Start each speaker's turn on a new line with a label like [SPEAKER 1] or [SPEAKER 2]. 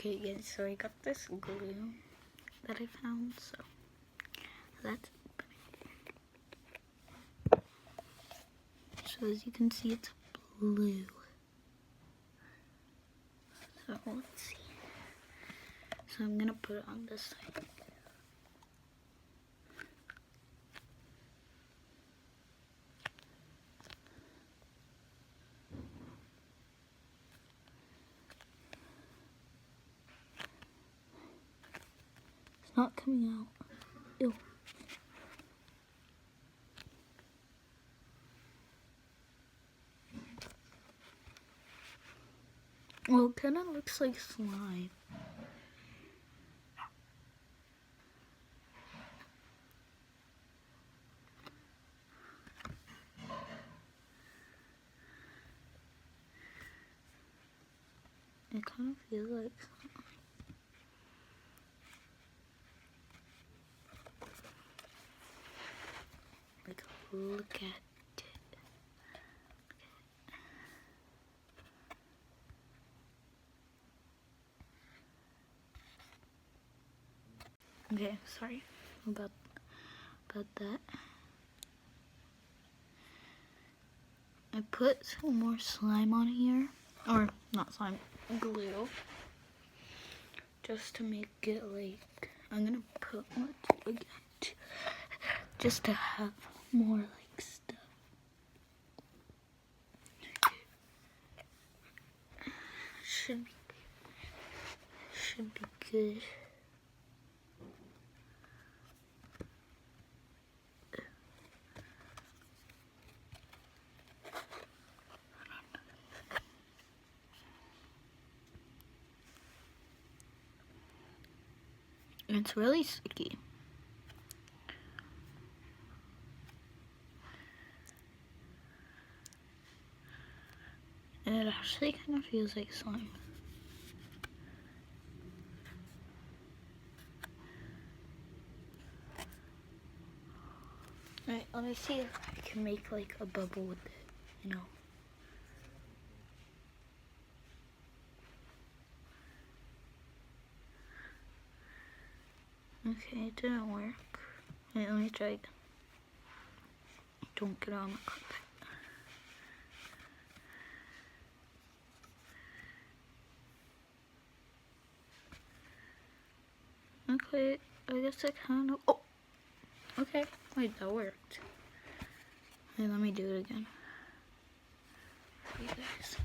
[SPEAKER 1] Okay guys, so I got this glue that I found, so let's open it. So as you can see, it's blue. So let's see. So I'm gonna put it on this side. It's not coming out. Ew. Well, it kind of looks like slime. It kind of feels like slime. Like, look at it. Okay, sorry about that. I put some more slime on here, or not slime, glue, just to make it like, I'm gonna put more again, just to have more like stuff. Should be good. It's really sticky. And it actually kind of feels like slime. Alright, let me see if I can make like a bubble with it, you know. Okay, it didn't work. Wait, let me try again. Don't get on the carpet. Okay, I guess I kind of, oh! Okay, wait, that worked. Wait, let me do it again. For you guys.